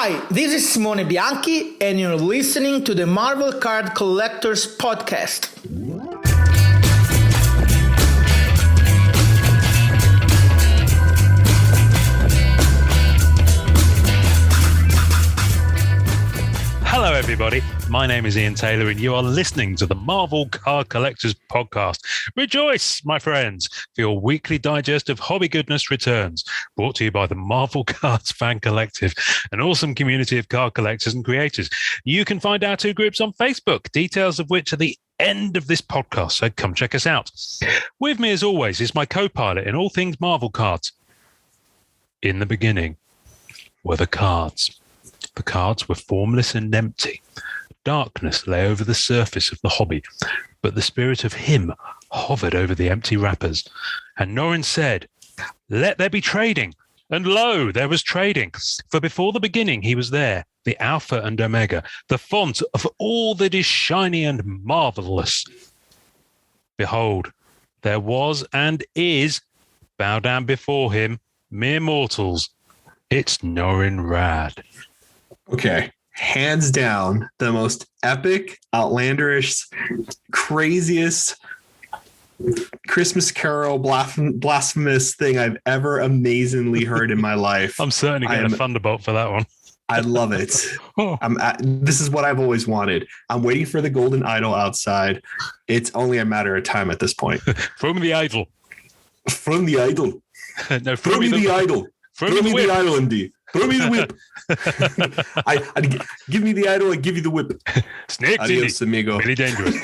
Hi, this is Simone Bianchi, and you're listening to the Marvel Card Collectors Podcast. Hello, everybody. My name is Ian Taylor, and you are listening to the Marvel Card Collectors Podcast. Rejoice, my friends, for your weekly digest of hobby goodness returns. Brought to you by the Marvel Cards Fan Collective, an awesome community of card collectors and creators. You can find our two groups on Facebook, details of which are the end of this podcast, so come check us out. With me, as always, is my co-pilot in all things Marvel cards. In the beginning were the cards. The cards were formless and empty. Darkness lay over the surface of the hobby, but the spirit of him hovered over the empty wrappers. And Norrin said, "Let there be trading." And lo, there was trading. For before the beginning he was there, the Alpha and Omega, the font of all that is shiny and marvelous. Behold, there was and is, bow down before him, mere mortals. It's Norrin Rad. Okay, hands down, the most epic, outlandish, craziest Christmas Carol blasphemous thing I've ever amazingly heard in my life. I'm certainly getting a Thunderbolt for that one. I love it. This is what I've always wanted. I'm waiting for the golden idol outside. It's only a matter of time at this point. From the idol. From the idol. No, throw me the idol. Throw me the idol, MD. Throw me the whip. Give me the idol. I give you the whip. Snake. Adios, amigo. Really dangerous.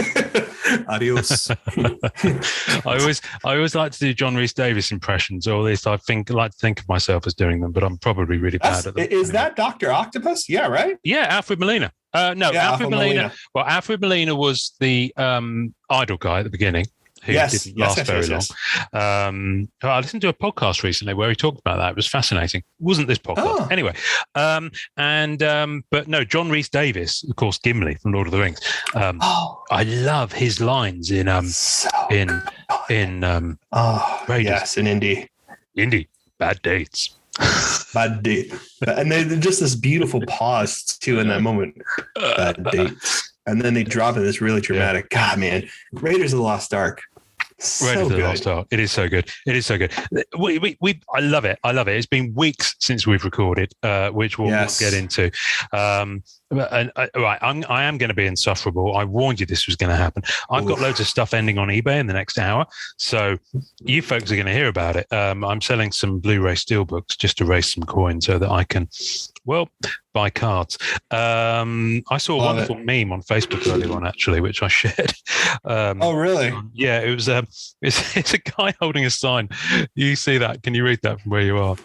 Adios. I always like to do John Rhys Davis impressions, or at least I like to think of myself as doing them, but I'm probably really bad at them. Is that Dr. Octopus? Yeah, right? Yeah, Alfred Molina. Alfred Molina. Well, Alfred Molina was the idol guy at the beginning. Who didn't last very long. I listened to a podcast recently where he talked about that. It was fascinating. It wasn't this podcast. Anyway. But no, John Rhys Davis, of course, Gimli from Lord of the Rings. I love his lines in Raiders. Yes, in Indy. Bad dates. Bad date. And they're just this beautiful pause too in that moment. Bad dates. And then they drop in this really dramatic, God, man, Raiders of the Lost Ark. Raiders of the Lost Ark. It is so good. I love it. It's been weeks since we've recorded, which we'll get into. I am going to be insufferable. I warned you this was going to happen. I've got loads of stuff ending on eBay in the next hour, so you folks are going to hear about it. I'm selling some Blu-ray steelbooks just to raise some coins so that I can, buy cards. I saw a wonderful meme on Facebook earlier on, actually, which I shared. Oh, really? Yeah, it was. It's a guy holding a sign. You see that? Can you read that from where you are?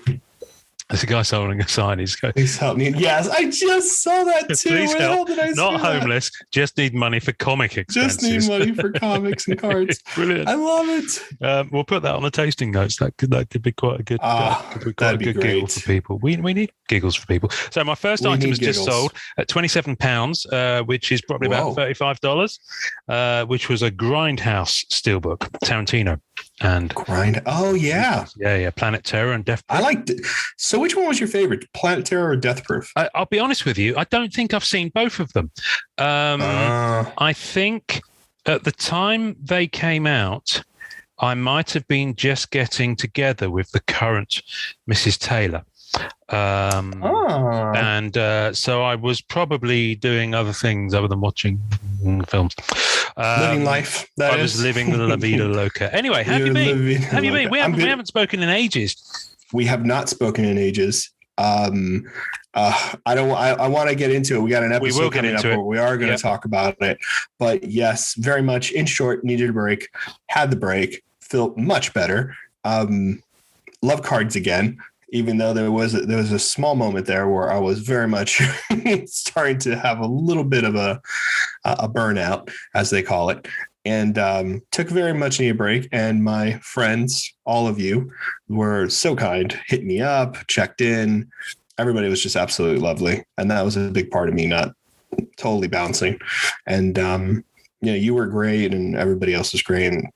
There's a guy holding a sign. He's going, "Please help me." Yes, I just saw that too. Please help. Not homeless. That? Just need money for comic expenses. Just need money for comics and cards. Brilliant. I love it. We'll put that on the tasting notes. That could be quite a good. Good giggle for people. We need giggles for people. So my first item was just sold at £27, which is probably about $35, which was a Grindhouse steelbook, Tarantino. And oh yeah, Planet Terror and Death Proof. I liked it. So which one was your favorite, Planet Terror or Death Proof? I'll be honest with you, I don't think I've seen both of them. I think at the time they came out, I might have been just getting together with the current Mrs. Taylor. And so I was probably doing other things other than watching films. Living life. I was living La Vida Loca. Anyway, have you been? We haven't spoken in ages. We have not spoken in ages. I want to get into it. We got an episode coming up where we are going to talk about it. But yes, very much. In short, needed a break. Had the break. Felt much better. Love cards again. Even though there was a small moment there where I was very much starting to have a little bit of a burnout, as they call it, and took very much needed a break. And my friends, all of you, were so kind, hit me up, checked in. Everybody was just absolutely lovely, and that was a big part of me not totally bouncing. And you were great and everybody else was great. And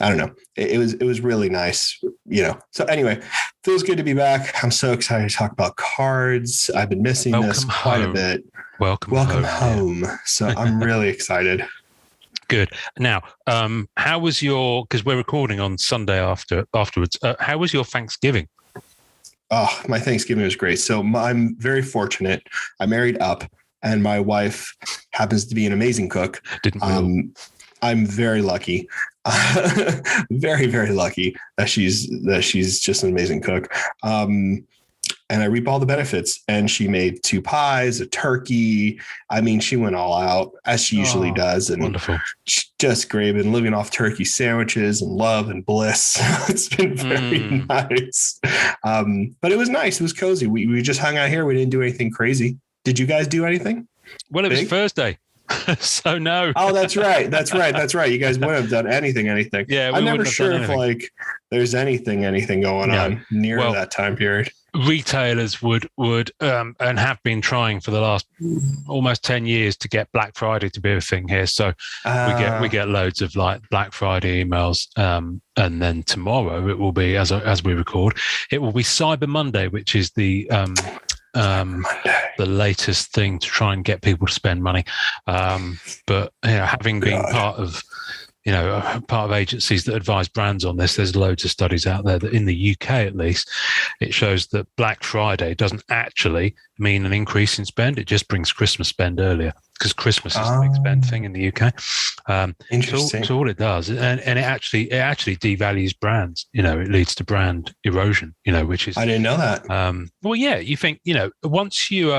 I don't know. It was really nice, So anyway, feels good to be back. I'm so excited to talk about cards. I've been missing this quite a bit. Welcome home. Yeah. So I'm really excited. Good. Now, how was because we're recording on Sunday afterwards. How was your Thanksgiving? Oh, my Thanksgiving was great. So I'm very fortunate. I married up, and my wife happens to be an amazing cook. I'm very lucky, very, very lucky that she's just an amazing cook. And I reap all the benefits. And she made 2 pies, a turkey. I mean, she went all out as she usually does. And wonderful. Just great. Been living off turkey sandwiches and love and bliss. It's been very nice. But it was nice. It was cozy. We just hung out here. We didn't do anything crazy. Did you guys do anything? Well, it was Thursday. So no. Oh, that's right. You guys wouldn't have done anything. Yeah, I'm never sure if there's anything going on near that time period. Retailers would and have been trying for the last almost 10 years to get Black Friday to be a thing here. So we get loads of Black Friday emails, and then tomorrow it will be, as we record, it will be Cyber Monday, which is the latest thing to try and get people to spend money. But having been part of agencies that advise brands on this, there's loads of studies out there that in the UK, at least, it shows that Black Friday doesn't actually mean an increase in spend. It just brings Christmas spend earlier, because Christmas is the big spend thing in the UK. Interesting. So all it does, and it actually devalues brands. It leads to brand erosion. Which is, I didn't know that. Well, yeah, you think once you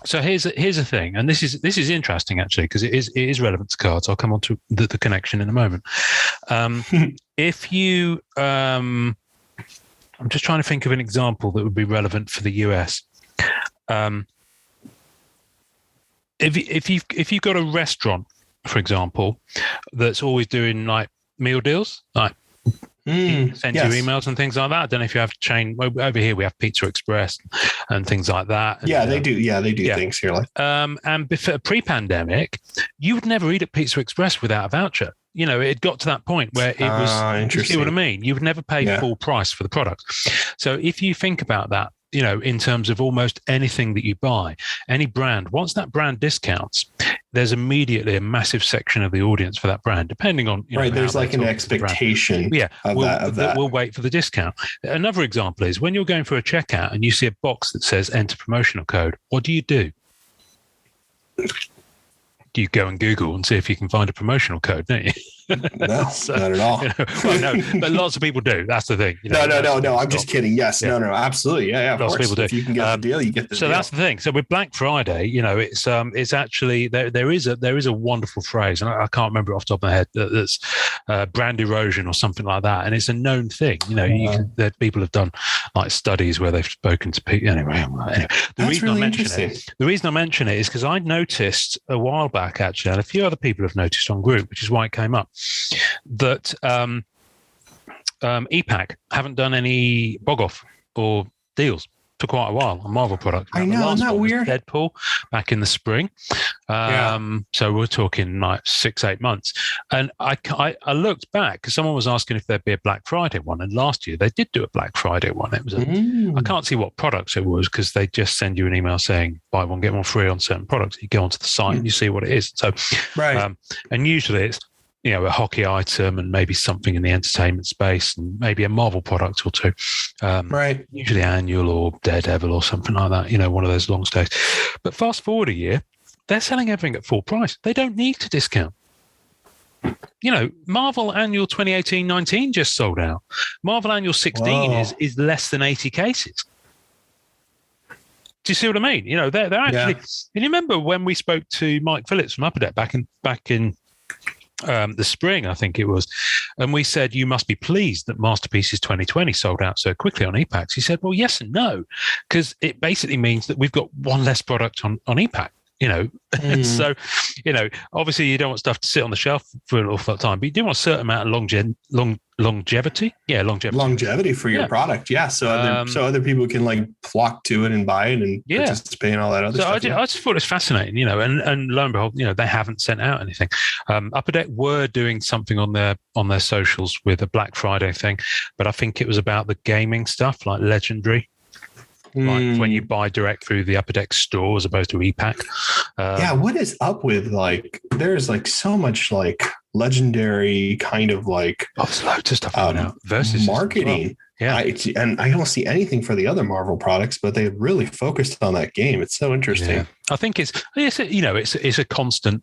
So here's a thing, and this is interesting actually, because it is relevant to cards. I'll come on to the connection in a moment. If you, I'm just trying to think of an example that would be relevant for the US. If you've got a restaurant, for example, that's always doing meal deals, send you emails and things like that. I don't know if you have chain over here. We have Pizza Express and things like that. Yeah, they do. Yeah, they do things here. And before pre-pandemic, you would never eat at Pizza Express without a voucher. It got to that point where it was. You see what I mean? You would never pay full price for the product. So if you think about that, in terms of almost anything that you buy, any brand, once that brand discounts, there's immediately a massive section of the audience for that brand, depending on there's an expectation. Of that. We'll wait for the discount. Another example is when you're going for a checkout and you see a box that says enter promotional code. What do? You go and Google and see if you can find a promotional code, don't you? No, not at all. But lots of people do. That's the thing. No. I'm just kidding. Yes, no, absolutely. Yeah, of lots course. Of people do. If you can get the deal, you get the deal. So that's the thing. So with Black Friday, it's actually there is a wonderful phrase, and I can't remember it off the top of my head. That's brand erosion or something like that, and it's a known thing. People have done studies where they've spoken to people. Anyway, the reason I mention it is because I noticed a while back, actually, and a few other people have noticed on group, which is why it came up, that EPAC haven't done any bog off or deals for quite a while on Marvel products. I know, isn't that weird? Deadpool back in the spring. So we're talking 6-8 months. And I looked back because someone was asking if there'd be a Black Friday one. And last year they did do a Black Friday one. It was I can't see what products it was because they just send you an email saying buy one, get one free on certain products. You go onto the site and you see what it is. So, and usually it's, a hockey item and maybe something in the entertainment space and maybe a Marvel product or two. Usually Annual or Daredevil or something like that, one of those long stays. But fast forward a year, they're selling everything at full price. They don't need to discount. Marvel Annual 2018-19 just sold out. Marvel Annual 16 is less than 80 cases. Do you see what I mean? They're actually. And you remember when we spoke to Mike Phillips from Upper Deck back in the spring, I think it was, and we said you must be pleased that Masterpieces 2020 sold out so quickly on EPACs. He said, well, yes and no, because it basically means that we've got one less product on EPAC. So, obviously you don't want stuff to sit on the shelf for an awful lot of time, but you do want a certain amount of longevity. Yeah, longevity for your product. Yeah, so other people can like flock to it and buy it and participate in all that other stuff. I just thought it was fascinating, and lo and behold, they haven't sent out anything. Upper Deck were doing something on their socials with a Black Friday thing, but I think it was about the gaming stuff like Legendary. Like when you buy direct through the Upper Deck store as opposed to ePack. What is up with like, there's like so much like legendary kind of like there's loads of stuff coming out versus marketing. Well. Yeah. And I don't see anything for the other Marvel products, but they really focused on that game. It's so interesting. Yeah. I think it's a constant,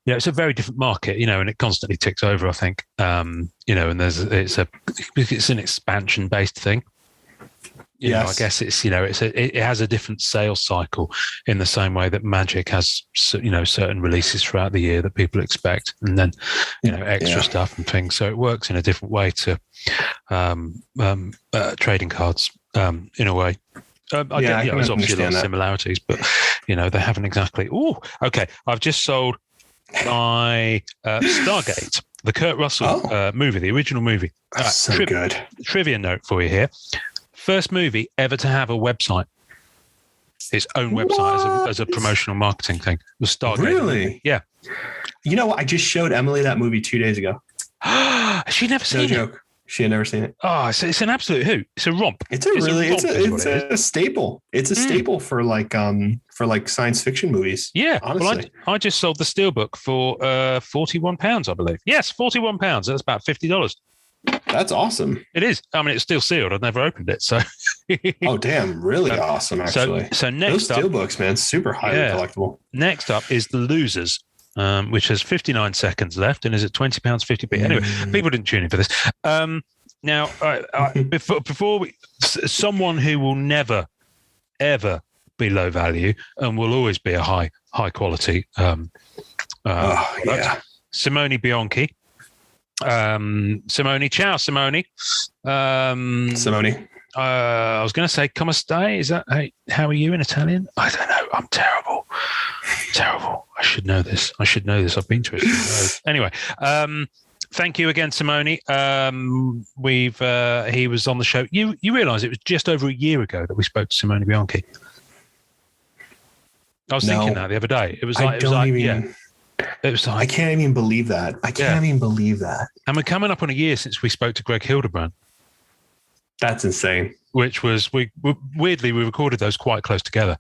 it's a very different market, and it constantly ticks over, I think. And it's an expansion based thing. I guess it's it has a different sales cycle in the same way that Magic has certain releases throughout the year that people expect, and then extra stuff and things. So it works in a different way to trading cards in a way. There's obviously a lot of similarities, but they haven't exactly. Oh, okay. I've just sold my Stargate, the Kurt Russell movie, the original movie. So good. Trivia note for you here. First movie ever to have a website, its own website as a promotional marketing thing. It was Stargate. Really? Yeah. You know what? I just showed Emily that movie 2 days ago. She never seen it. No joke. She had never seen it. Oh, it's an absolute hoot. It's a romp. It's a staple. It's a staple for like science fiction movies. Yeah. Honestly. Well, I just sold the Steelbook for £41, I believe. Yes, £41. That's about $50. That's awesome. It is. I mean, it's still sealed. I've never opened it. So. Oh, damn. Really awesome, actually. So next those Steelbooks, man, super highly collectible. Next up is The Losers, which has 59 seconds left and is at £20, 50p. Anyway, people didn't tune in for this. Now, before someone who will never, ever be low value and will always be a high quality product. Simone Bianchi. Simone, ciao, Simone. Simone. I was going to say "come stai." Is that how are you in Italian? I don't know. I'm terrible. I should know this. I've been to it. Anyway, thank you again, Simone. He was on the show. You realise it was just over a year ago that we spoke to Simone Bianchi. I was thinking that the other day. It was like I can't even believe that. And we're coming up on a year since we spoke to Greg Hildebrand. That's insane. Which was, weirdly, we recorded those quite close together.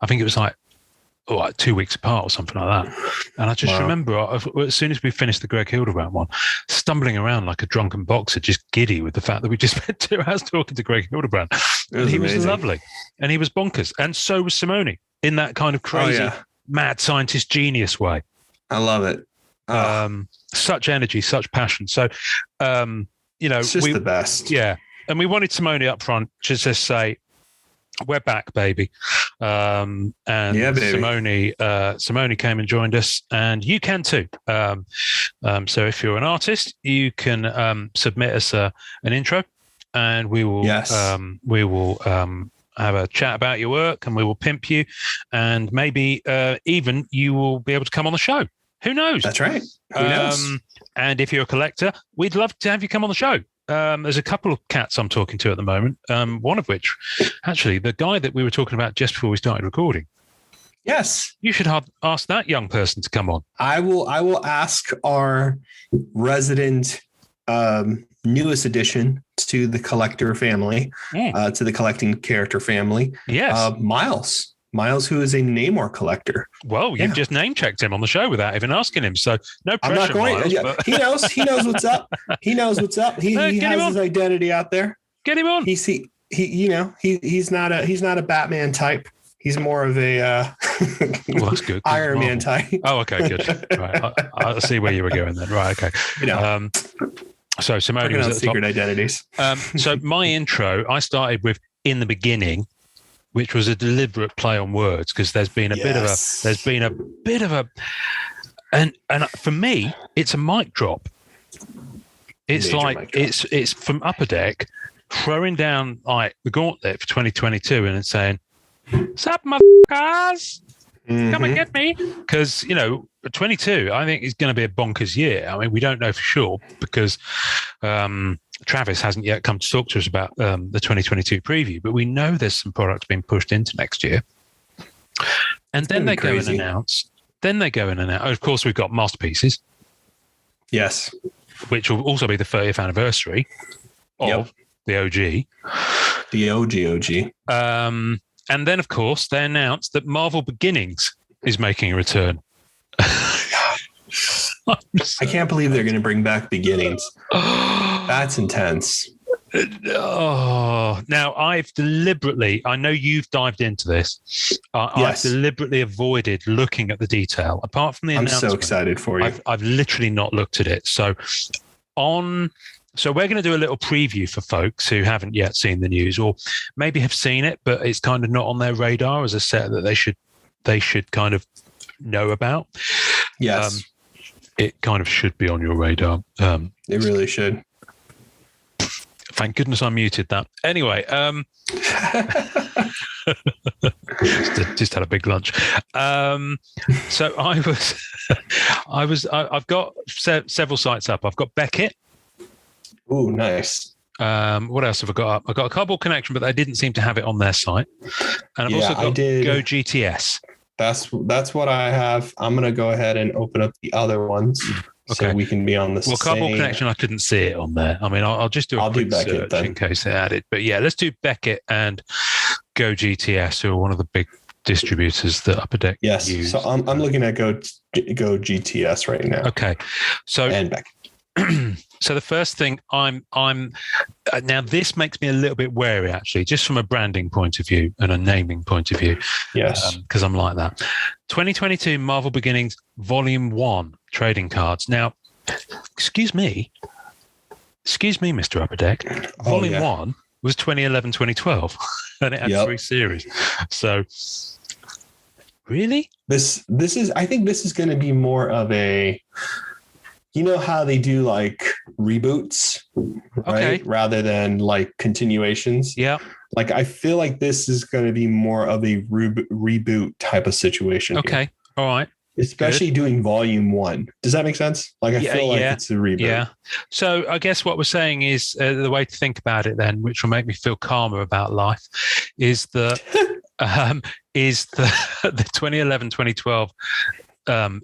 I think it was like 2 weeks apart or something like that. And I just remember, as soon as we finished the Greg Hildebrand one, stumbling around like a drunken boxer, just giddy with the fact that we just spent 2 hours talking to Greg Hildebrand. And he was lovely. And he was bonkers. And so was Simone in that kind of crazy, mad scientist genius way. I love it. Such energy, such passion. So, it's just the best. Yeah. And we wanted Simone up front to just say, we're back, baby. And baby. Simone came and joined us, and you can too. So if you're an artist, you can submit us an intro, and we will have a chat about your work, and we will pimp you, and maybe even you will be able to come on the show. Who knows? That's right. Who knows? And if you're a collector, we'd love to have you come on the show. There's a couple of cats I'm talking to at the moment. One of which, actually, the guy that we were talking about just before we started recording. Yes. You should ask that young person to come on. I will ask our resident newest addition to the collector family, to the collecting character family. Yes. Miles, who is a Namor collector. Well, you've just name checked him on the show without even asking him. So no pressure. I'm not going. Miles, He knows what's up. He knows what's up. He has his identity out there. Get him on. He's not a Batman type. He's more of a that's good. Iron Man type. Oh, okay, good. Right, I see where you were going then. Right, okay. So Simone was at the secret top. Identities. So my intro, I started with "in the beginning," which was a deliberate play on words, because there's been a bit of a, and for me, it's a mic drop. It's major like it's from Upper Deck throwing down like the gauntlet for 2022 and saying, Sup, motherfuckers? Come and get me. Because, 22, I think, is going to be a bonkers year. I mean, we don't know for sure because Travis hasn't yet come to talk to us about the 2022 preview, but we know there's some products being pushed into next year. And then they go and announce. Of course, we've got Masterpieces. Yes. Which will also be the 30th anniversary of the OG. The OG. And then, of course, they announced that Marvel Beginnings is making a return. I can't believe they're going to bring back Beginnings. That's intense. Now I've deliberately, I know you've dived into this. I've deliberately avoided looking at the detail. Apart from the announcement, I'm so excited for you. I've literally not looked at it. So we're going to do a little preview for folks who haven't yet seen the news, or maybe have seen it, but it's kind of not on their radar as a set that they should kind of know about. Yes, it kind of should be on your radar. It really should. Thank goodness I muted that. Anyway, just had a big lunch. So I've got several sites up. I've got Beckett. Oh, nice. What else have I got up? I've got a Cardboard Connection, but they didn't seem to have it on their site. And I've also got Go GTS. That's what I have. I'm going to go ahead and open up the other ones. Okay. So we can be on the same. Well, Cardboard Connection, I couldn't see it on there. I mean, I'll just do a quick search then, in case they added. But yeah, let's do Beckett and Go GTS, who are one of the big distributors that Upper Deck use. So I'm looking at Go GTS right now. Okay. So and Beckett. So the first thing I'm now this makes me a little bit wary, actually, just from a branding point of view and a naming point of view. Yes, because I'm like that. 2022 Marvel Beginnings Volume 1 trading cards. Now, excuse me, Mr. Upper Deck. Volume 1 was 2011-2012, and it had 3 series. So, really, this is. I think this is going to be more of a. You know how they do like reboots, right? Okay. Rather than like continuations. Yeah. Like I feel like this is going to be more of a reboot type of situation. Okay. Here. All right. Especially doing Volume 1. Does that make sense? Like I feel like it's a reboot. Yeah. So I guess what we're saying is the way to think about it then, which will make me feel calmer about life, is that the 2011-2012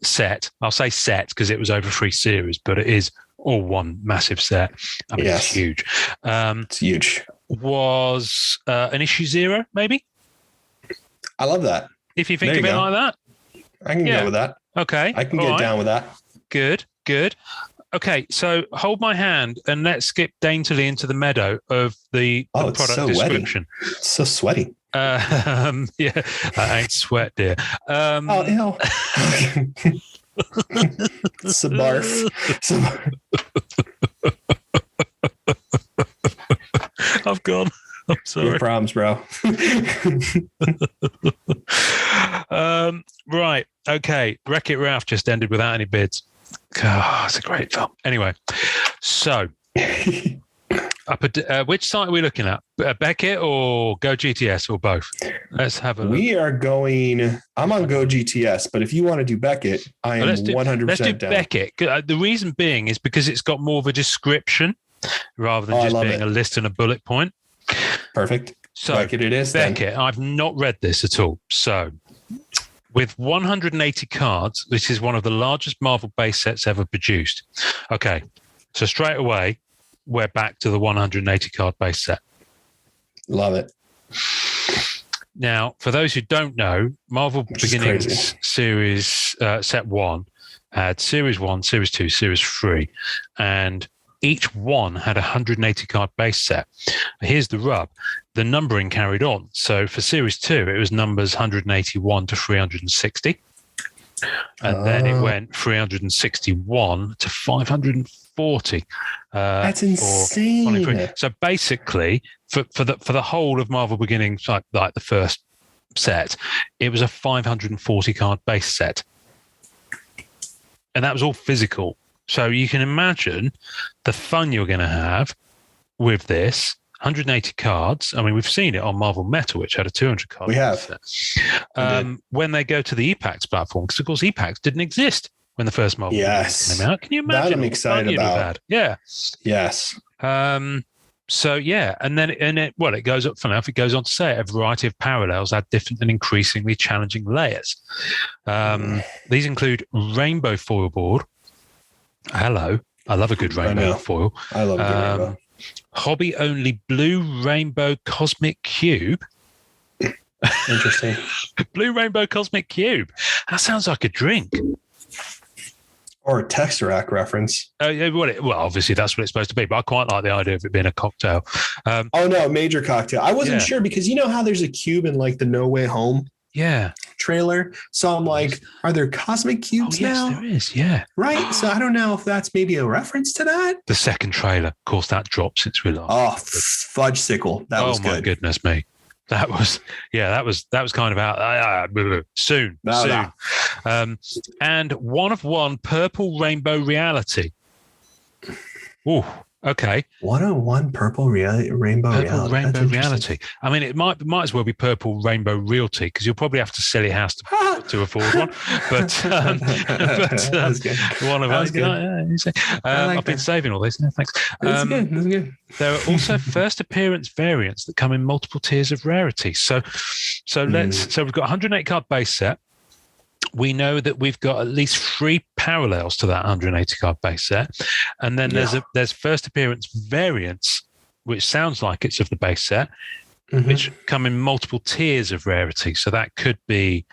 set. I'll say set because it was over 3 series, but it is all one massive set. I mean, it's huge. It's huge. Was an issue 0, maybe? I love that. If you think of it like that. I can go with that. Okay. I can get down with that. Good. Okay, so hold my hand and let's skip daintily into the meadow of the product description. It's so sweaty. Yeah, I ain't sweat, dear. Oh, ew. It's a barf. I've gone. I'm sorry. No problems, bro. Right. Okay. Wreck-It Ralph just ended without any bids. Oh, it's a great film. Anyway, so which site are we looking at? Beckett or Go GTS or both? Let's have a look. I'm on Go GTS, but if you want to do Beckett, I am 100% let's do down. Beckett. The reason being is because it's got more of a description rather than just being a list and a bullet point. Perfect. So Beckett it is. Beckett, then. I've not read this at all. So with 180 cards, this is one of the largest Marvel base sets ever produced. Okay, so straight away, we're back to the 180 card base set. Love it. Now, for those who don't know, Marvel Beginnings Series Set 1 had Series 1, Series 2, Series 3, and each one had a 180 card base set. Here's the rub. The numbering carried on. So for Series 2, it was numbers 181 to 360. And then it went 361 to 540. That's insane. So basically, for the whole of Marvel Beginnings, like the first set, it was a 540 card base set. And that was all physical. So you can imagine the fun you're going to have with this. 180 cards. I mean, we've seen it on Marvel Metal, which had a 200 card. We have. Set. When they go to the EPAX platform, because of course EPAX didn't exist when the first Marvel came out. Can you imagine? That I'm excited about. Yeah. Yes. So yeah, and it goes up for now. It goes on to say a variety of parallels add different and increasingly challenging layers. These include rainbow foil board. Hello, I love a good rainbow foil. I love a good rainbow. Hobby only blue rainbow cosmic cube. Interesting. Blue rainbow cosmic cube. That sounds like a drink. Or a Tesseract reference. Well, obviously that's what it's supposed to be, but I quite like the idea of it being a cocktail. Major cocktail. I wasn't sure because you know how there's a cube in like the No Way Home trailer. So I'm like, are there cosmic cubes now? Yes, there is. Yeah. Right. So I don't know if that's maybe a reference to that. The second trailer, of course, that dropped since we last. Oh, fudge sickle. That was good. Oh my goodness me. That was kind of out soon. And one purple rainbow reality. Ooh, okay. 101 purple rainbow reality. I mean, it might as well be purple rainbow realty because you'll probably have to sell your house to afford one. But one of us. I've been saving all this. No, thanks. That's good. There are also first appearance variants that come in multiple tiers of rarity. So we've got 108 card base set. We know that we've got at least 3 parallels to that 180 card base set, and then there's first appearance variants, which sounds like it's of the base set, which come in multiple tiers of rarity. So that could be,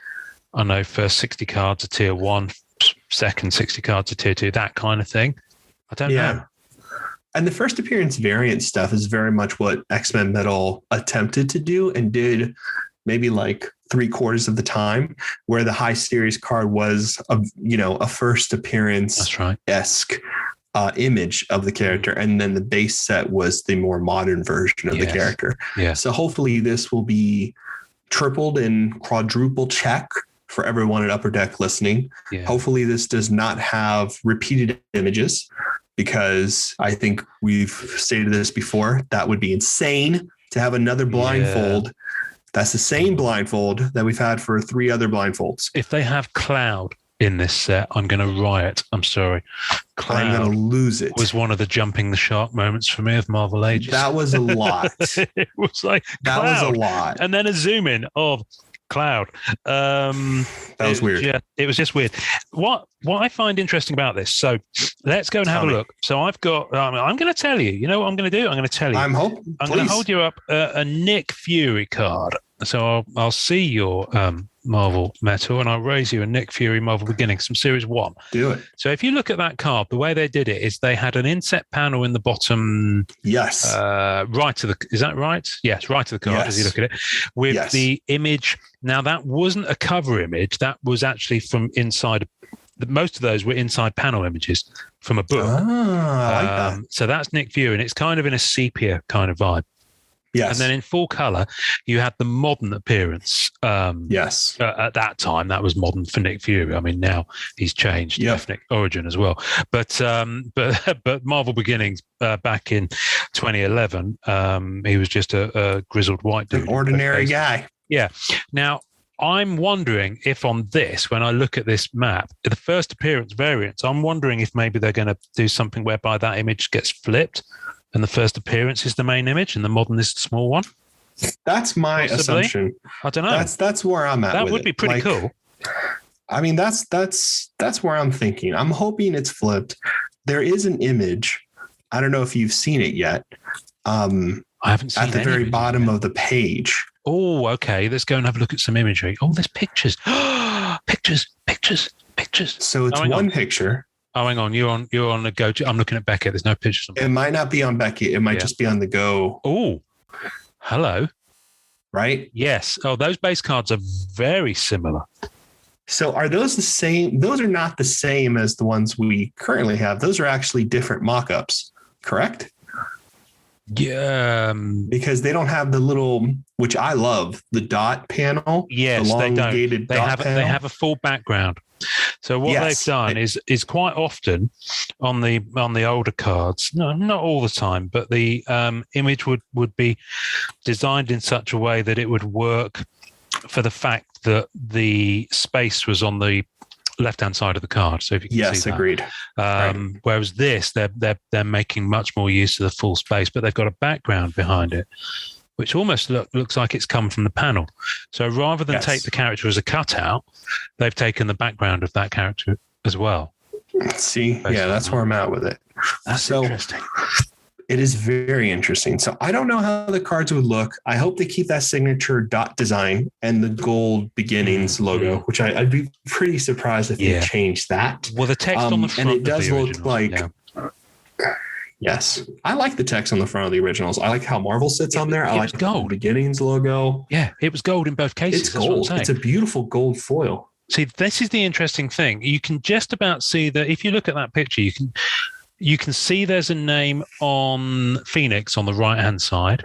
I know, first 60 cards a tier 1, second 60 cards a tier 2, that kind of thing. I don't know. And the first appearance variant stuff is very much what X-Men Metal attempted to do and did maybe like 3/4 of the time, where the high series card was a first appearance esque image of the character. And then the base set was the more modern version of the character. Yeah. So hopefully this will be tripled and quadruple check for everyone at Upper Deck listening. Yeah. Hopefully this does not have repeated images, because I think we've stated this before. That would be insane to have another blindfold. Yeah. That's the same blindfold that we've had for 3 other blindfolds. If they have Cloud in this set, I'm going to riot. I'm sorry. Cloud, I'm going to lose it. Was one of the jumping the shark moments for me of Marvel Ages. That was a lot. It was like that Cloud, was a lot. And then a zoom in of Cloud. That was weird. Yeah, it was just weird. What I find interesting about this, so let's go and have a look. So I've got, I'm going to tell you, you know what I'm going to do? I'm going to tell you. I'm going to hold you up a Nick Fury card. So I'll see your Marvel Metal and I'll raise you a Nick Fury Marvel Beginnings from Series 1. Do it. So if you look at that card, the way they did it is they had an inset panel in the bottom. Yes. Right to the, is that right? Yes, right to the card as you look at it. With the image. Now that wasn't a cover image. That was actually from inside. Most of those were inside panel images from a book. I like that. So that's Nick Fury, and it's kind of in a sepia kind of vibe. Yes. And then in full color, you had the modern appearance. Yes. At that time, that was modern for Nick Fury. I mean, now he's changed ethnic origin as well. But Marvel Beginnings back in 2011, he was just a grizzled white dude. An ordinary guy. Yeah. Now, I'm wondering if on this, when I look at this map, the first appearance variants, I'm wondering if maybe they're going to do something whereby that image gets flipped. And the first appearance is the main image, and the modern is the small one. That's my assumption. I don't know. That's where I'm at. That would be pretty cool. I mean, that's where I'm thinking. I'm hoping it's flipped. There is an image. I don't know if you've seen it yet. I haven't seen it. At the very bottom of the page. Oh, okay. Let's go and have a look at some imagery. Oh, there's pictures. pictures. So it's one picture. Oh, hang on. You're on the go. I'm looking at Beckett. There's no pictures. It might not be on Beckett. It might just be on the go. Oh, hello. Right? Yes. Oh, those base cards are very similar. So are those the same? Those are not the same as the ones we currently have. Those are actually different mock-ups, correct? Yeah. Because they don't have the little, which I love, the dot panel. Yes, the they don't. They have a full background. So what they've done is quite often on the older cards, no, not all the time, but the image would be designed in such a way that it would work for the fact that the space was on the left-hand side of the card. So if you can see that. Agreed. Whereas this, they're making much more use of the full space, but they've got a background behind it, which almost looks like it's come from the panel. So rather than take the character as a cutout, they've taken the background of that character as well. See, that's where I'm at with it. That's interesting. It is very interesting. So I don't know how the cards would look. I hope they keep that signature dot design and the gold beginnings logo, which I'd be pretty surprised if they changed that. Well, the text on the front and it does look originals, like. Yes, I like the text on the front of the originals. I like how Marvel sits on there. I like the gold beginnings logo. Yeah, it was gold in both cases. It's gold. It's a beautiful gold foil. See, this is the interesting thing. You can just about see that if you look at that picture, you can see there's a name on Phoenix on the right-hand side.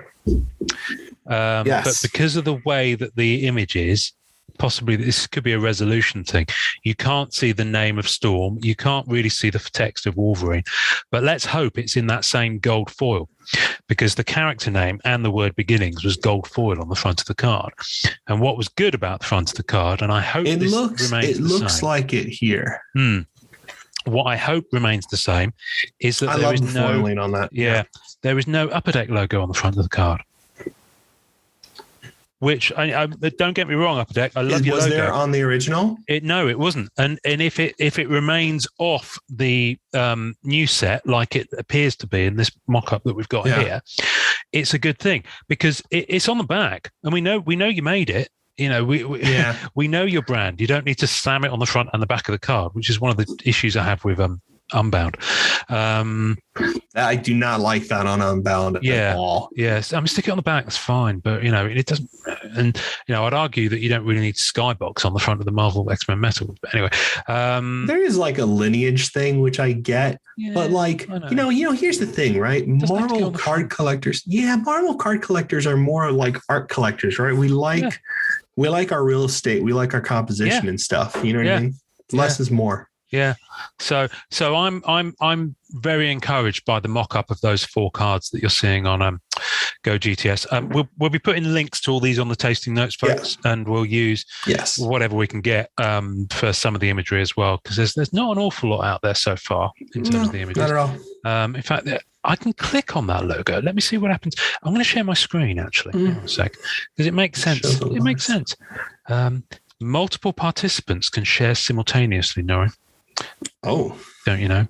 But because of the way that the image is, possibly this could be a resolution thing. You can't see the name of Storm. You can't really see the text of Wolverine. But let's hope it's in that same gold foil, because the character name and the word beginnings was gold foil on the front of the card. And what was good about the front of the card, and I hope remains the same. It looks like it here. What I hope remains the same is that there is no foiling on that. Yeah, there is no Upper Deck logo on the front of the card. Which I don't get me wrong, Upper Deck. I love your logo. Was there on the original? No, it wasn't. And if it remains off the new set, like it appears to be in this mock-up that we've got here, it's a good thing, because it's on the back, and we know you made it. You know, we know your brand. You don't need to slam it on the front and the back of the card, which is one of the issues I have with Unbound. I do not like that on Unbound at all. Yes, I mean, stick it on the back, that's fine, but it doesn't. And I'd argue that you don't really need Skybox on the front of the Marvel X-Men Metal. But anyway, there is like a lineage thing, which I get, but like here's the thing, right? Marvel card collectors, Marvel card collectors are more like art collectors, right? We like our real estate, we like our composition and stuff. You know what I mean? Less is more. Yeah, so I'm very encouraged by the mock-up of those 4 cards that you're seeing on Go GTS. We'll be putting links to all these on the tasting notes, folks, and we'll use whatever we can get for some of the imagery as well, because there's not an awful lot out there so far in terms of the images. Not at all. In fact, I can click on that logo. Let me see what happens. I'm going to share my screen actually. Hang on a sec, because it makes sense. It makes sense. Multiple participants can share simultaneously, Norrin. Oh, don't you know?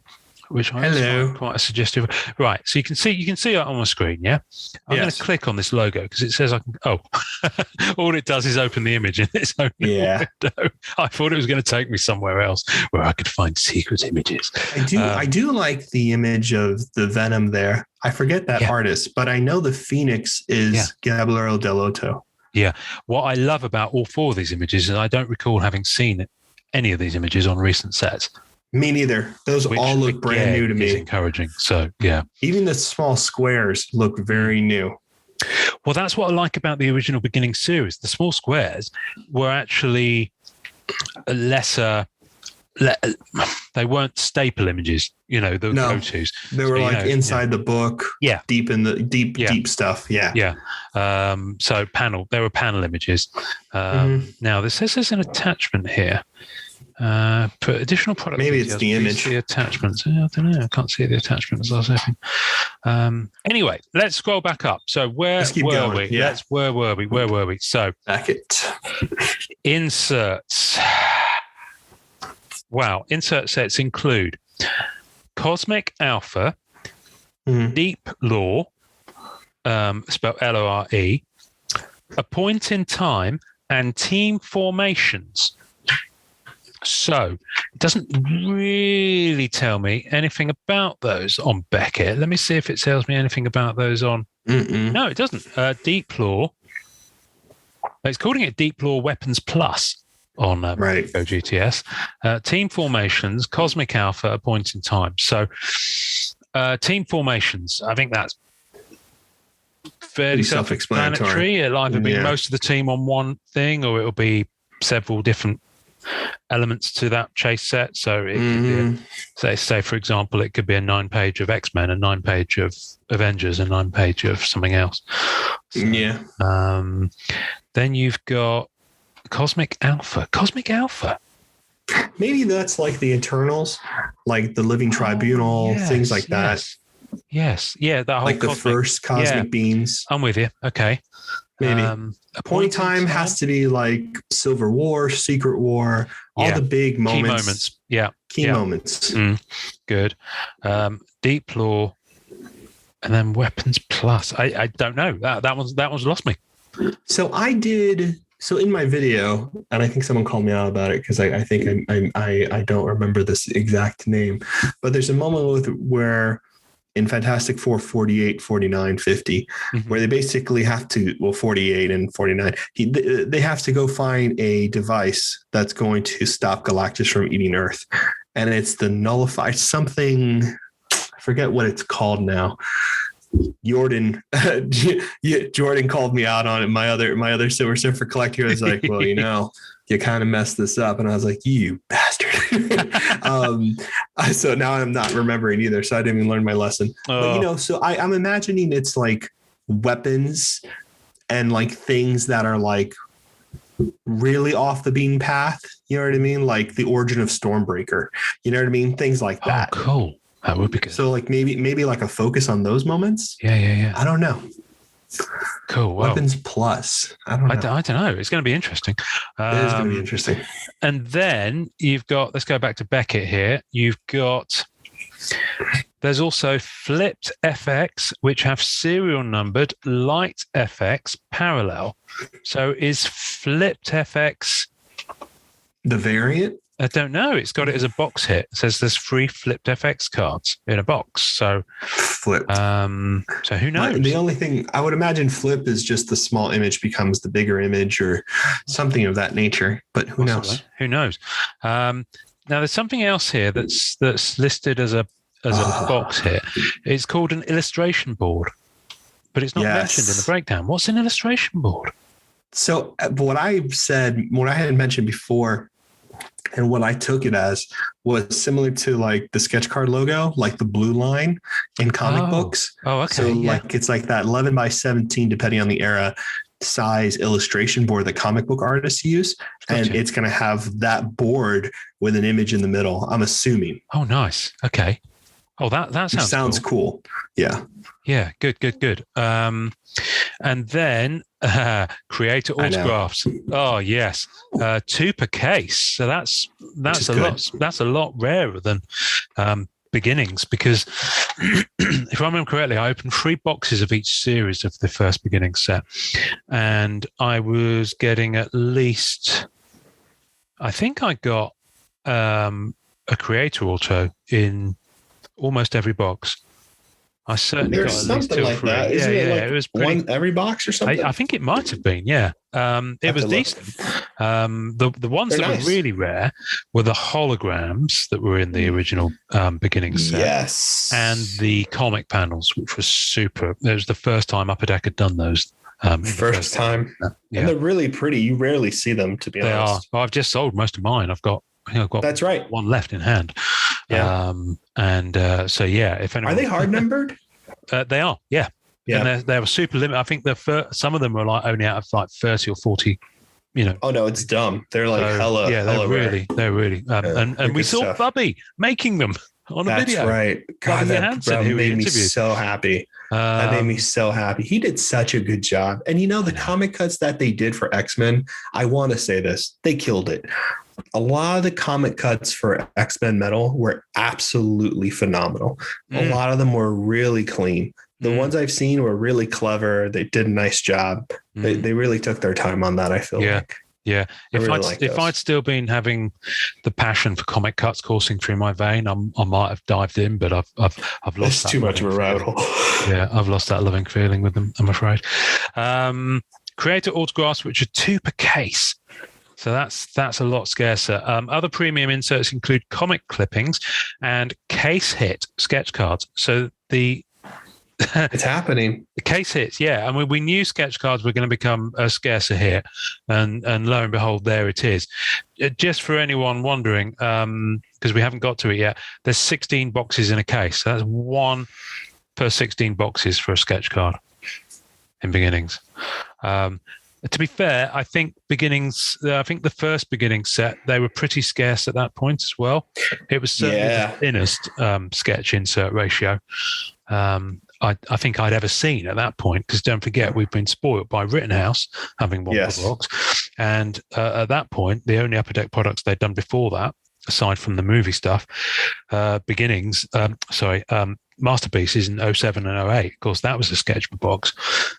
Which I find quite a suggestive. Right, so you can see it on my screen. Yeah, I'm going to click on this logo because it says I can. Oh, all it does is open the image in its own window. I thought it was going to take me somewhere else where I could find secret images. I do like the image of the Venom there. I forget that artist, but I know the Phoenix is Gabriel Dell'Otto. Yeah, what I love about all 4 of these images is I don't recall having seen any of these images on recent sets. Me neither. Those all look brand new to me. Encouraging. So yeah, even the small squares look very new. Well, that's what I like about the original beginning series. The small squares were actually lesser. They weren't staple images, the go-tos. They were inside the book, deep in the deep stuff. There were panel images. Now this says there's an attachment here. Put additional product. Maybe it's the image. The attachments. I don't know. I can't see the attachment as I was hoping. Anyway, let's scroll back up. So where were we? Yeah. Where were we? So back it. Inserts. Wow. Insert sets include Cosmic Alpha, Deep Lore, spelled Lore, A Point in Time, and Team Formations. So it doesn't really tell me anything about those on Beckett. Let me see if it tells me anything about those on. No, it doesn't. Deep Lore. It's calling it Deep Lore Weapons Plus on Go GTS. Team Formations, Cosmic Alpha, A Point in Time. So Team Formations, I think that's fairly self-explanatory. It'll either be most of the team on one thing, or it'll be several different elements to that chase set. So it could be, say for example, it could be a 9-page of X-Men, a 9-page of Avengers, a 9-page of something else. So, then you've got Cosmic Alpha. Maybe that's like the Eternals, like the Living Tribunal, things like that. Yes. Yeah. That whole like the first cosmic beings. I'm with you. Okay. Maybe. A point in time has to be like Civil War, Secret War, all the big moments. Key moments. Yeah. Key moments. Good. Deep Lore, and then Weapons Plus. I don't know. That one's lost me. So in my video, and I think someone called me out about it because I think I don't remember this exact name, but there's a moment where in Fantastic Four 48, 49, 50, where they basically have to, 48 and 49, they have to go find a device that's going to stop Galactus from eating Earth. And it's the nullified something, I forget what it's called now. Jordan called me out on it. My other Silver Surfer collector was like, well, you kind of messed this up. And I was like, you bastard. So now I'm not remembering either. So I didn't even learn my lesson. But, so I'm imagining it's like weapons and like things that are like really off the beaten path. You know what I mean? Like the origin of Stormbreaker. You know what I mean? Things like that. Oh, cool. That would be good. So like maybe like a focus on those moments. Yeah. I don't know. Cool. Wow. Weapons Plus. I don't know. I don't know. It's going to be interesting. It is going to be interesting. And then you've got, let's go back to Beckett here. There's also Flipped FX, which have serial numbered Light FX parallel. So is Flipped FX the variant? I don't know. It's got it as a box hit. It says there's 3 Flipped FX cards in a box. So flipped. So who knows? The only thing I would imagine flip is just the small image becomes the bigger image or something of that nature. But who knows? Who knows? Now there's something else here that's listed as a box hit. It's called an illustration board, but it's not mentioned in the breakdown. What's an illustration board? So what I had mentioned before, and what I took it as was similar to like the sketch card logo, like the blue line in comic books. Oh, okay. So like it's like that 11 by 17, depending on the era, size illustration board that comic book artists use. Gotcha. And it's going to have that board with an image in the middle, I'm assuming. Oh, nice. Okay. Oh, that sounds cool. Yeah. Yeah. Good. And then creator autographs. Oh yes. 2 per case. So that's a lot rarer than beginnings, because if I remember correctly, I opened 3 boxes of each series of the first beginning set, and I was getting at least, I think I got a creator auto in almost every box. I certainly got at least 2 or 3. That. Isn't it like it was pretty, one every box or something. I think it might have been. Yeah, it was decent. The ones that were really rare were the holograms that were in the original beginning set. Yes, and the comic panels, which was super. It was the first time Upper Deck had done those. First time, and they're really pretty. You rarely see them, to be honest. They are. I've just sold most of mine. I've got that's right, one left in hand. Yeah. So if anyone, are they hard numbered? They are. Yeah. And they were super limited. I think some of them were like only out of like 30 or 40. Oh no, it's dumb. They're like hella. Yeah, they're really. And we saw Bubby making them on a video. That's right. God, that made me so happy. That made me so happy. He did such a good job. And the comic cuts that they did for X-Men, I want to say this, they killed it. A lot of the comic cuts for X-Men Metal were absolutely phenomenal. A lot of them were really clean. The ones I've seen were really clever. They did a nice job. They really took their time on that, I feel like. Yeah. If I'd still been having the passion for comic cuts coursing through my vein, I might have dived in, but I've lost it's too much of a rabbit hole. Yeah, I've lost that loving feeling with them, I'm afraid. Creator autographs, which are 2 per case. So that's a lot scarcer. Other premium inserts include comic clippings and case hit sketch cards. So the It's happening. The case hits, yeah. I mean, we knew sketch cards were going to become a scarcer hit, and lo and behold, there it is. Just for anyone wondering, because we haven't got to it yet, there's 16 boxes in a case. So that's 1 per 16 boxes for a sketch card in beginnings. To be fair, I think the first beginning set, they were pretty scarce at that point as well. It was certainly the thinnest sketch insert ratio I think I'd ever seen at that point, because don't forget, we've been spoiled by Rittenhouse having one per box. And at that point, the only Upper Deck products they'd done before that, aside from the movie stuff, Masterpieces in 07 and 08, of course, that was a sketch per box.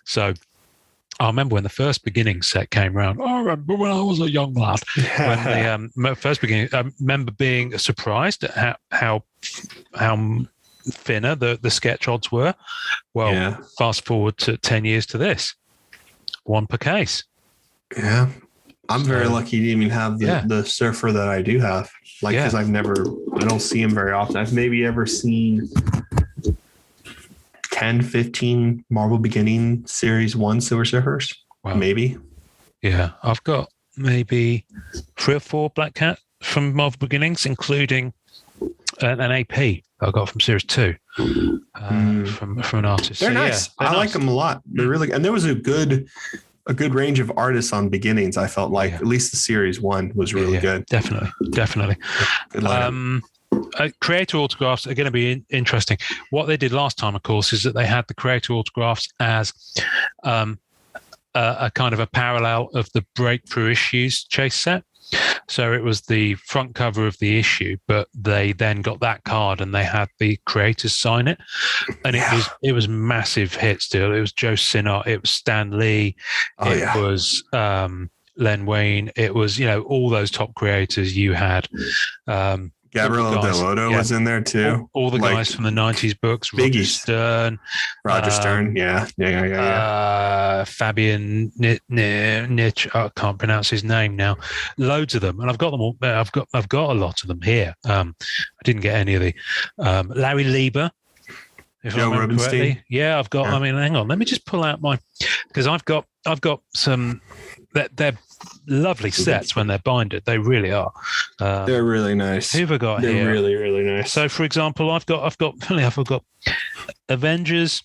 So I remember when the first beginning set came around. I remember when I was a young lad. When the first beginning, I remember being surprised at how thinner the sketch odds were. Well, fast forward to 10 years to this, 1 per case. Yeah. I'm very lucky to even have the surfer that I do have. Because I don't see him very often. I've maybe ever seen 10, 15 Marvel Beginning Series 1 Silver Surfers. Wow. Maybe. Yeah. I've got maybe 3 or 4 Black Cat from Marvel Beginnings, including an AP I got from Series 2 from an artist. They're nice. I like them a lot. They're really, and there was a good range of artists on Beginnings. I felt like at least the Series 1 was really good. Definitely. Good creator autographs are going to be interesting. What they did last time, of course, is that they had the creator autographs as a kind of a parallel of the Breakthrough Issues chase set. So it was the front cover of the issue, but they then got that card and they had the creators sign it, and it was massive hit still. It was Joe Sinnott, it was Stan Lee, was Len Wein, it was all those top creators. You had Gabriel Delodo was in there too. All the guys from the 90s books, Roger Stern. Fabian Nitch, I can't pronounce his name now. Loads of them, and I've got them all. I've got a lot of them here. I didn't get any of the Larry Lieber. Joe Rubenstein. Yeah, I've got. I mean, hang on. Let me just pull out because I've got some. They're lovely sets when they're binded. They really are. They're really nice. Who've I got here? They're really, really nice. So, for example, I've got Avengers.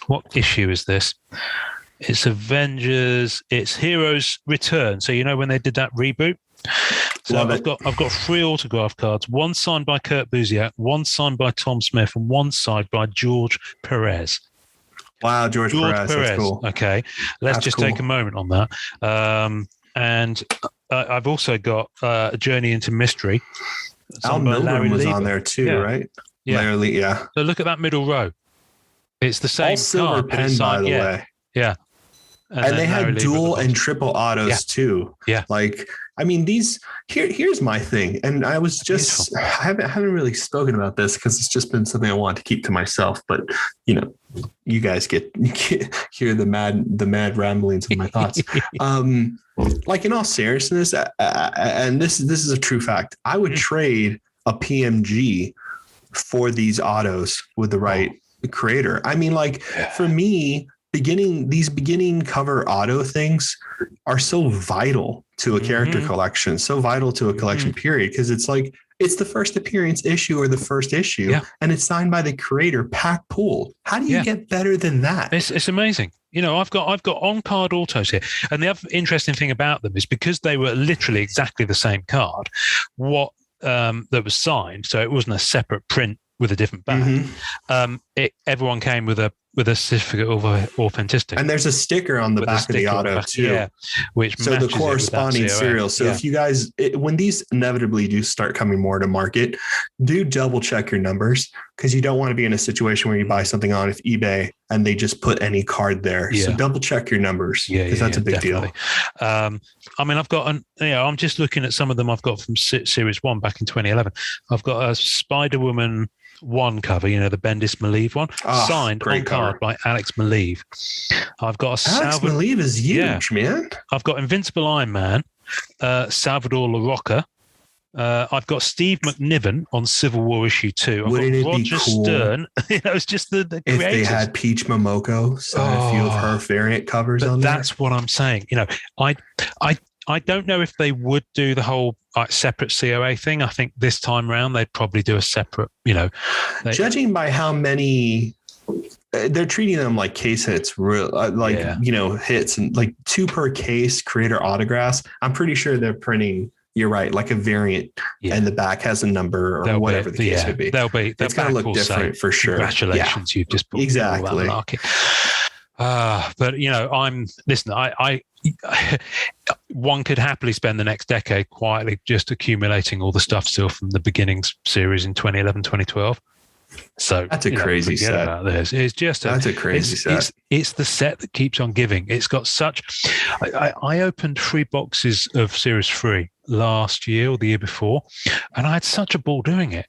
What issue is this? It's Avengers. It's Heroes Return. So when they did that reboot. So I've got 3 autograph cards. 1 signed by Kurt Busiek, 1 signed by Tom Smith, and 1 signed by George Perez. Wow, George Perez. That's cool. Okay, let's take a moment on that. And I've also got A Journey into Mystery. Al Milgrom was on there too, right? Yeah. Larry, So look at that middle row. It's the same all silver pen, by the way. Yeah. And they had dual and triple autos too. Yeah. I mean, here's my thing. And I was just, I haven't really spoken about this because it's just been something I want to keep to myself. But, you guys hear the mad ramblings of my thoughts. In all seriousness, and this is a true fact, I would trade a PMG for these autos with the right creator. I mean, for me, these beginning cover auto things are so vital to a character collection, so vital to a collection period, because it's the first appearance issue or the first issue, and it's signed by the creator, Pack Pool. How do you get better than that? It's amazing. I've got on-card autos here, and the other interesting thing about them is because they were literally exactly the same card, what that was signed, so it wasn't a separate print with a different back. Everyone came with a certificate of authenticity, and there's a sticker on the back of the auto too, which so the corresponding serial. So if you guys, when these inevitably do start coming more to market, do double check your numbers, because you don't want to be in a situation where you buy something on eBay and they just put any card there. So double check your numbers, because that's a big deal. I mean, I've got I'm just looking at some of them I've got from Series 1 back in 2011. I've got a Spider-Woman 1 cover, the Bendis Malieve one, signed on card by Alex Malieve. I've got Alex Malieve is huge, man. I've got Invincible Iron Man, Salvador La Rocca, I've got Steve McNiven on Civil War issue 2. I've Wouldn't got it Roger be cool Stern. It's just the if creators. they had Peach Momoko sign a few of her variant covers on there? That's what I'm saying. I don't know if they would do the whole separate COA thing. I think this time round they'd probably do a separate. Judging by how many. They're treating them like case hits, hits and like 2 per case creator autographs. I'm pretty sure they're printing. You're right, like a variant, and the back has a number or whatever the case may be. It's going to look different for sure. Congratulations, you've just put exactly. But I one could happily spend the next decade quietly just accumulating all the stuff still from the beginnings series in 2011, 2012. So that's a crazy set. About this. It's just that's a crazy set. It's the set that keeps on giving. It's got such. I opened 3 boxes of Series 3 last year or the year before, and I had such a ball doing it.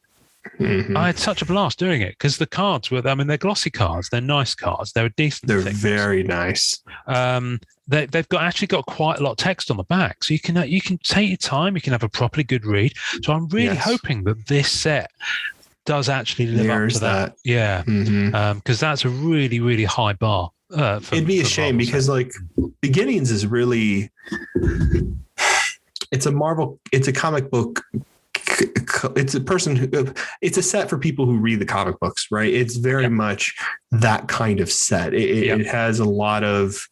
Mm-hmm. I had such a blast doing it because the cards were. I mean, they're glossy cards. They're nice cards. They're decent. They're very nice. They've actually got quite a lot of text on the back, so you can take your time. You can have a properly good read. So I'm really hoping that this set does actually live up to that. Yeah. Because that's a really, really high bar. It'd be a shame because like Beginnings is really, it's a comic book. It's a set for people who read the comic books, right? It's very much that kind of set. It has a lot of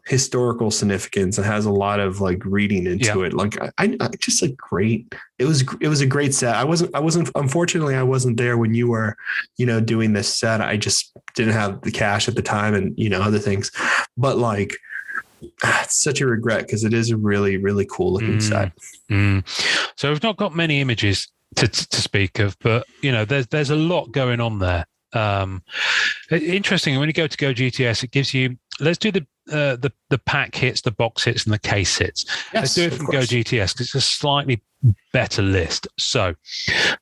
historical significance. It has a lot of like reading into it. Like I just like great. It was a great set. Unfortunately I wasn't there when you were, doing this set. I just didn't have the cash at the time and, other things, but like, it's such a regret because it is a really, really cool looking set. So we've not got many images to speak of, but there's a lot going on there. Interesting. When you go GTS, it gives you. Let's do the pack hits, the box hits, and the case hits. Let's do it from Go GTS because it's a slightly better list. So,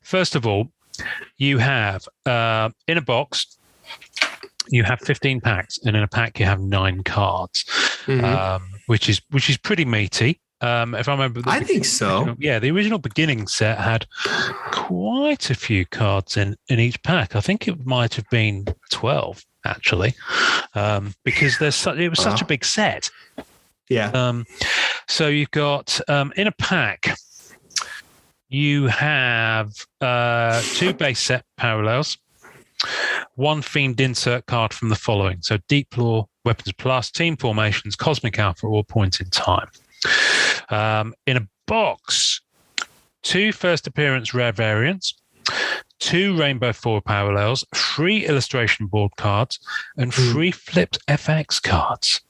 first of all, you have in a box. You have 15 packs, and in a pack you have 9 cards, which is pretty meaty. If I remember, I think so. The original beginning set had quite a few cards in each pack. I think it might have been 12 actually, because it was such a big set. Yeah. So you've got in a pack, you have 2 base set parallels. 1 themed insert card from the following. So Deep Lore, Weapons Plus, Team Formations, Cosmic Alpha, or Point in Time. In a box, 2 first appearance rare variants, 2 Rainbow 4 parallels, 3 illustration board cards, and 3 flipped FX cards.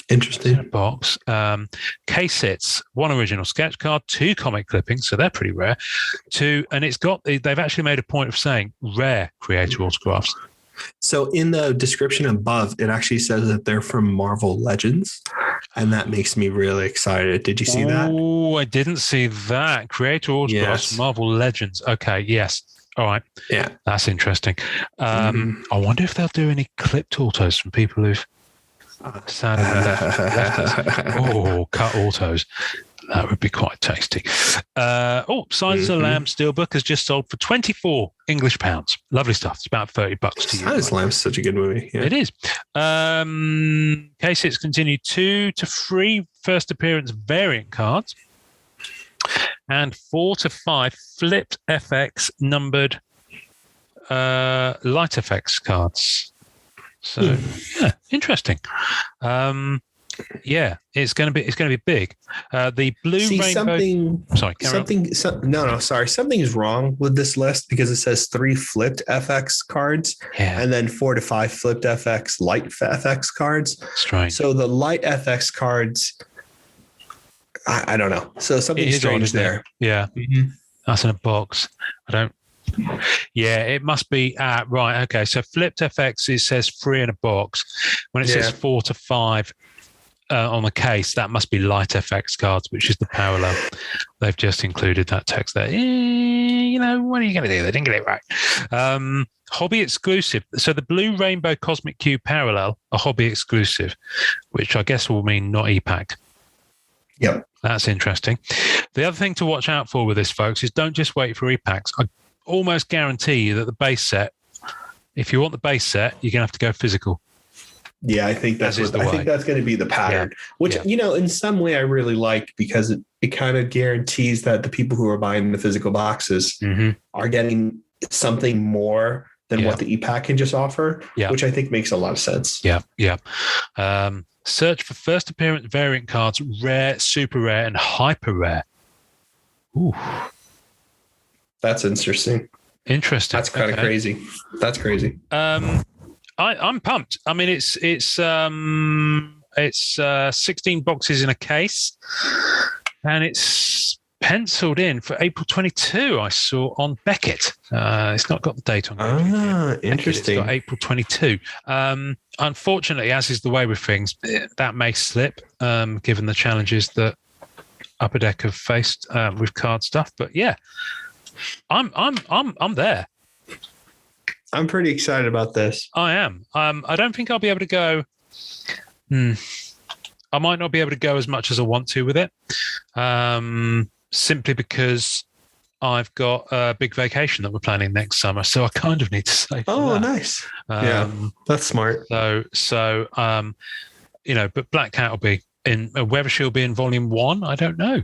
Interesting. In a box. Case hits, 1 original sketch card, 2 comic clippings, so they're pretty rare. 2, and they've actually made a point of saying rare creator autographs. So in the description above, it actually says that they're from Marvel Legends, and that makes me really excited. Did you see that? Oh, I didn't see that. Creator autographs, Marvel Legends. Okay, yes. All right. Yeah. That's interesting. I wonder if they'll do any clipped autos from people who've sadly left. Oh, cut autos. That would be quite tasty. Silence of the Lamb Steelbook has just sold for 24 English pounds. Lovely stuff. It's about $30 to you. Silence of the Lamb is such a good movie. Yeah. It is. Case hits continue 2 to 3 first appearance variant cards and 4 to 5 flipped FX numbered light FX cards. So interesting. It's going to be big. The blue rainbow. Something is wrong with this list because it says 3 flipped FX cards and then 4 to 5 flipped FX light FX cards. Strange. So the light FX cards, I don't know. So something strange there. Yeah, that's in a box. I don't. Yeah, it must be right. Okay, so flipped FX, it says 3 in a box. When it says 4 to 5 on the case, that must be light FX cards, which is the parallel. They've just included that text there. What are you going to do? They didn't get it right. Hobby exclusive. So the blue rainbow Cosmic Cube parallel, a hobby exclusive, which I guess will mean not e-packed. Yep. That's interesting. The other thing to watch out for with this, folks, is don't just wait for repacks. I almost guarantee you that the base set, if you want the base set, you're going to have to go physical. Yeah, I think that's going to be the pattern, which, in some way I really like, because it kind of guarantees that the people who are buying the physical boxes are getting something more than what the e-pack can just offer, which I think makes a lot of sense. Yeah. Search for first appearance variant cards, rare, super rare, and hyper rare. Ooh. That's interesting. That's kind of crazy. That's crazy. I'm pumped. I mean, it's 16 boxes in a case, and it's penciled in for April 22. I saw on Beckett. It's not got the date on. Interesting. It's got April 22. Unfortunately, as is the way with things, that may slip, given the challenges that Upper Deck have faced with card stuff. But yeah, I'm there. I'm pretty excited about this. I am. I don't think I'll be able to go. I might not be able to go as much as I want to with it, simply because I've got a big vacation that we're planning next summer. So I kind of need to save. Nice. That's smart. So but Black Cat will be in. Whether she'll be in Volume 1, I don't know,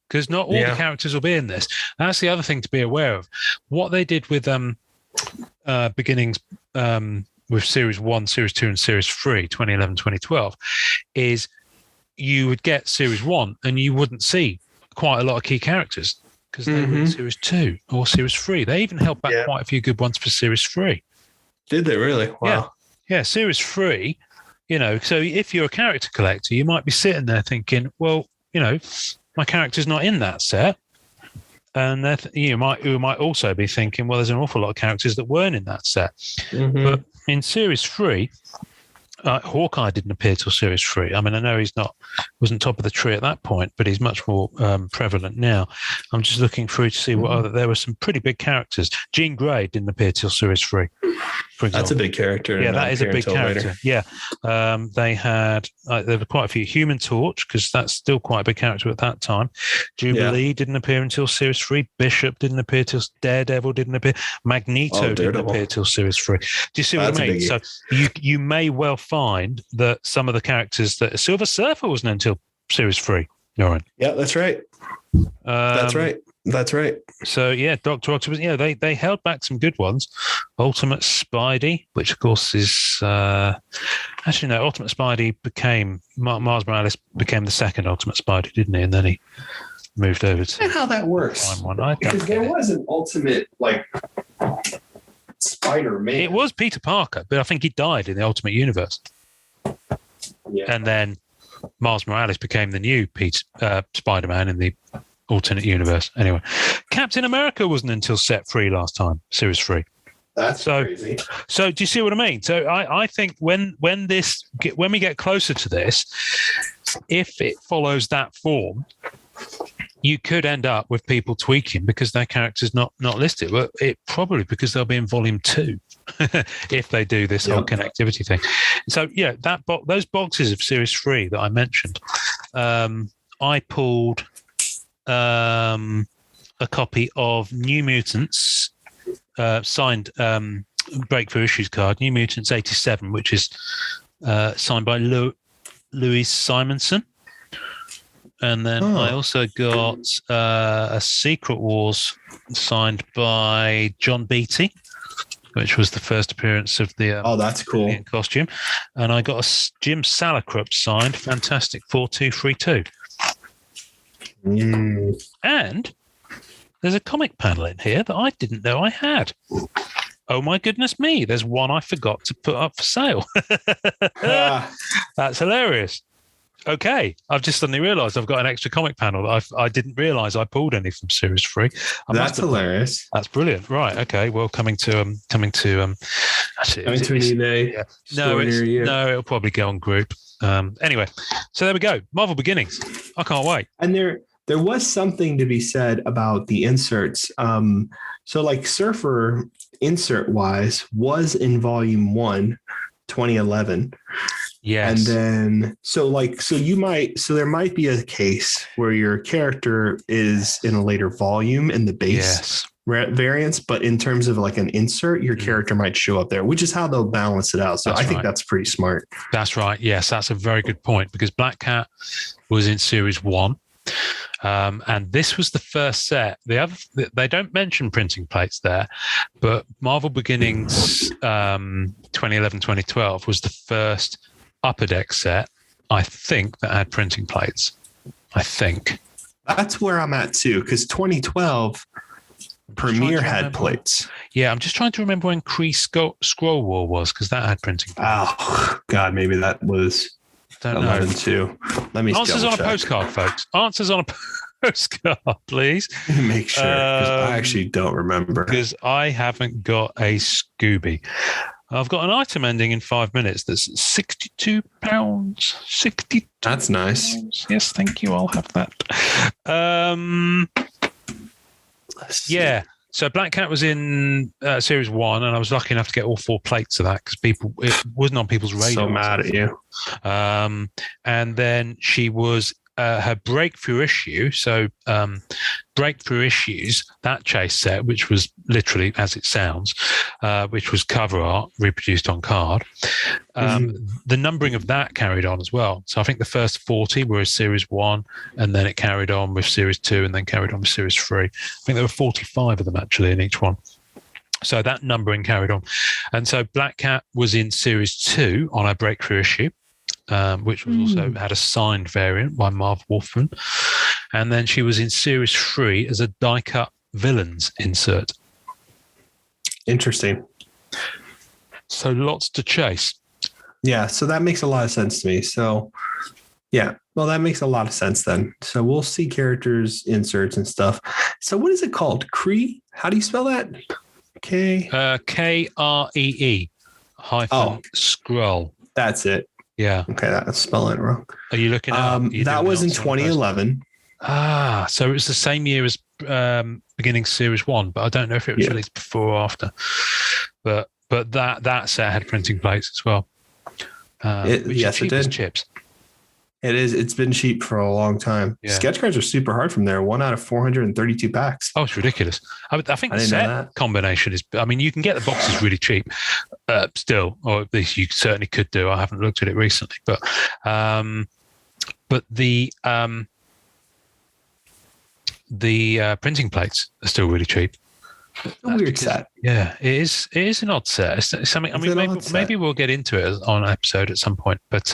because not all the characters will be in this. That's the other thing to be aware of. What they did with beginnings with Series 1, Series 2, and Series 3, 2011, 2012, is you would get Series 1 and you wouldn't see quite a lot of key characters because they were in Series 2 or Series 3. They even held back quite a few good ones for Series 3. Did they really? Wow. Yeah, Series 3, so if you're a character collector, you might be sitting there thinking, well, my character's not in that set. And that you might also be thinking, well, there's an awful lot of characters that weren't in that set. But in Series 3, Hawkeye didn't appear till Series 3. I mean, I know wasn't top of the tree at that point, but he's much more prevalent now. I'm just looking through to see what other. There were some pretty big characters. Jean Grey didn't appear till Series 3. For example. That's a big character. Yeah, that is a big character. Later. Yeah, they had there were quite a few. Human Torch, because that's still quite a big character at that time. Jubilee didn't appear until Series 3. Bishop didn't appear till Daredevil didn't appear. Magneto didn't appear till Series 3. Do you see what I mean? So you may well find that some of the characters that Silver Surfer wasn't until Series 3. Lauren. Yeah, that's right. That's right. So yeah, Dr. Octopus. Yeah, they held back some good ones. Ultimate Spidey, which of course is actually no. Ultimate Spidey became Miles Morales became the second Ultimate Spidey, didn't he? And then he moved over to how that works. Because there was an Ultimate Spider-Man. It was Peter Parker, but I think he died in the Ultimate Universe. Yeah, and then Miles Morales became the new Spider-Man in the alternate universe. Anyway, Captain America wasn't until set 3 last time, Series 3. That's crazy. So do you see what I mean? So I think when we get closer to this, if it follows that form, you could end up with people tweaking because their character's not listed. Well, it probably because they'll be in Volume 2 if they do this whole connectivity thing. So yeah, those boxes of Series 3 that I mentioned, I pulled a copy of New Mutants signed Breakthrough Issues card, New Mutants 87, which is signed by Louise Simonson. And then I also got a Secret Wars signed by John Beatty, which was the first appearance of the that's cool costume. And I got a Jim Salicrup signed Fantastic 4232. And there's a comic panel in here that I didn't know I had. Oh my goodness me, there's one I forgot to put up for sale. That's hilarious. Okay, I've just suddenly realised I've got an extra comic panel that I didn't realise I pulled any from Series 3. That's hilarious. That's brilliant. Right, okay. Well, coming to an eBay store near you. No, it'll probably go on group. Anyway, so there we go. Marvel Beginnings. I can't wait. And there was something to be said about the inserts. So like Surfer insert wise was in Volume 1, 2011. Yes. And then, so there might be a case where your character is in a later volume in the base variants, but in terms of like an insert, your character might show up there, which is how they'll balance it out. So I think that's pretty smart. That's right. Yes, that's a very good point, because Black Cat was in series 1. And this was the first set. They don't mention printing plates there, but Marvel Beginnings 2011-2012 was the first Upper Deck set, I think, that had printing plates. I think. That's where I'm at too, because 2012 Premiere had plates. Yeah, I'm just trying to remember when Kree Scroll War was, because that had printing plates. Oh, God, maybe that was 11 too. Let me Answers on a postcard, folks. Answers on a postcard, please. Make sure, because I actually don't remember. Because I haven't got a Scooby. I've got an item ending in 5 minutes that's £62. 62. That's nice. Yes, thank you. I'll have that. Yeah. So Black Cat was in series 1, and I was lucky enough to get all 4 plates of that, because it wasn't on people's radar. So mad at you. And then she was her breakthrough issue. So breakthrough issues, that chase set, which was literally as it sounds, which was cover art reproduced on card. The numbering of that carried on as well. So I think the first 40 were series 1, and then it carried on with series 2, and then carried on with series 3. I think there were 45 of them actually in each one. So that numbering carried on. And so Black Cat was in series 2 on a breakthrough issue, which was also had a signed variant by Marv Wolfman. And then she was in series 3 as a die-cut villains insert. Interesting. So lots to chase. Yeah, so that makes a lot of sense to me. So, yeah, well, that makes a lot of sense then. So we'll see characters, inserts, and stuff. So what is it called? Kree? How do you spell that? Kree Skrull. That's it. Yeah. Okay, that's spelling it wrong. Are you looking at that was in 2011. So it was the same year as beginning series 1, but I don't know if it was released before or after. But that set had printing plates as well. Yes, it did. Chips. It is. It's been cheap for a long time. Yeah. Sketch cards are super hard from there. 1 out of 432 packs. Oh, it's ridiculous. I think the set combination is. I mean, you can get the boxes really cheap still, or at least you certainly could do. I haven't looked at it recently, but the printing plates are still really cheap. A weird set. Yeah, it is. It is an odd set. It's something. I mean, maybe we'll get into it on an episode at some point, but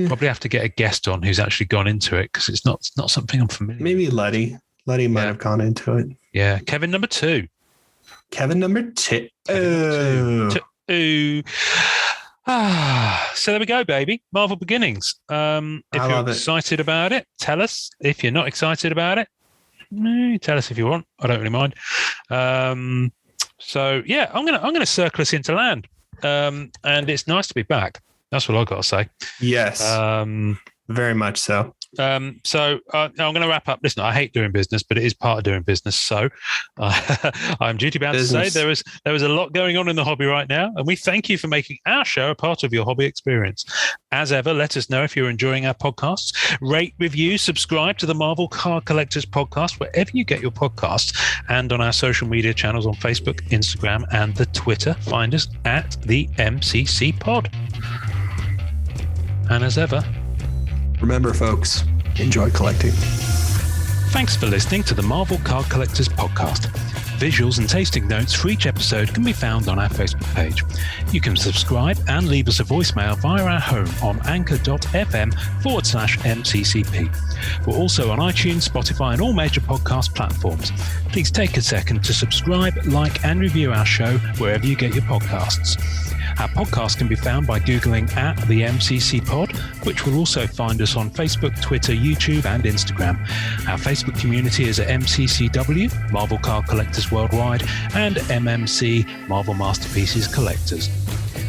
probably have to get a guest on who's actually gone into it, because it's not something I'm familiar. Maybe with. Letty might have gone into it. Yeah, Kevin number 2. Kevin number 2. So there we go, baby. Marvel Beginnings. If you're excited about it, tell us. If you're not excited about it, tell us if you want. I don't really mind. So yeah, I'm gonna circle us into land. And it's nice to be back. That's what I've got to say. Yes. Very much so. So I'm going to wrap up. Listen, I hate doing business, but it is part of doing business. So I'm duty bound to say there is a lot going on in the hobby right now, and we thank you for making our show a part of your hobby experience. As ever, let us know if you're enjoying our podcasts. Rate, review, subscribe to the Marvel Card Collectors Podcast wherever you get your podcasts, and on our social media channels on Facebook, Instagram, and the Twitter. Find us at the MCC Pod. And as ever, remember, folks, enjoy collecting. Thanks for listening to the Marvel Card Collectors Podcast. Visuals and tasting notes for each episode can be found on our Facebook page. You can subscribe and leave us a voicemail via our home on anchor.fm/MCCP. We're also on iTunes, Spotify, and all major podcast platforms. Please take a second to subscribe, like, and review our show wherever you get your podcasts. Our podcast can be found by Googling at the MCC Pod, which will also find us on Facebook, Twitter, YouTube, and Instagram. Our Facebook community is at MCCW, Marvel Card Collectors Worldwide, and MMC, Marvel Masterpieces Collectors.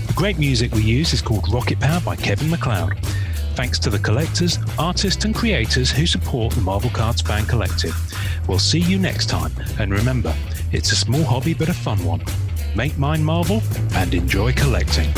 The great music we use is called Rocket Power by Kevin MacLeod. Thanks to the collectors, artists, and creators who support the Marvel Cards Fan Collective. We'll see you next time, and remember, it's a small hobby but a fun one. Make mine Marvel and enjoy collecting.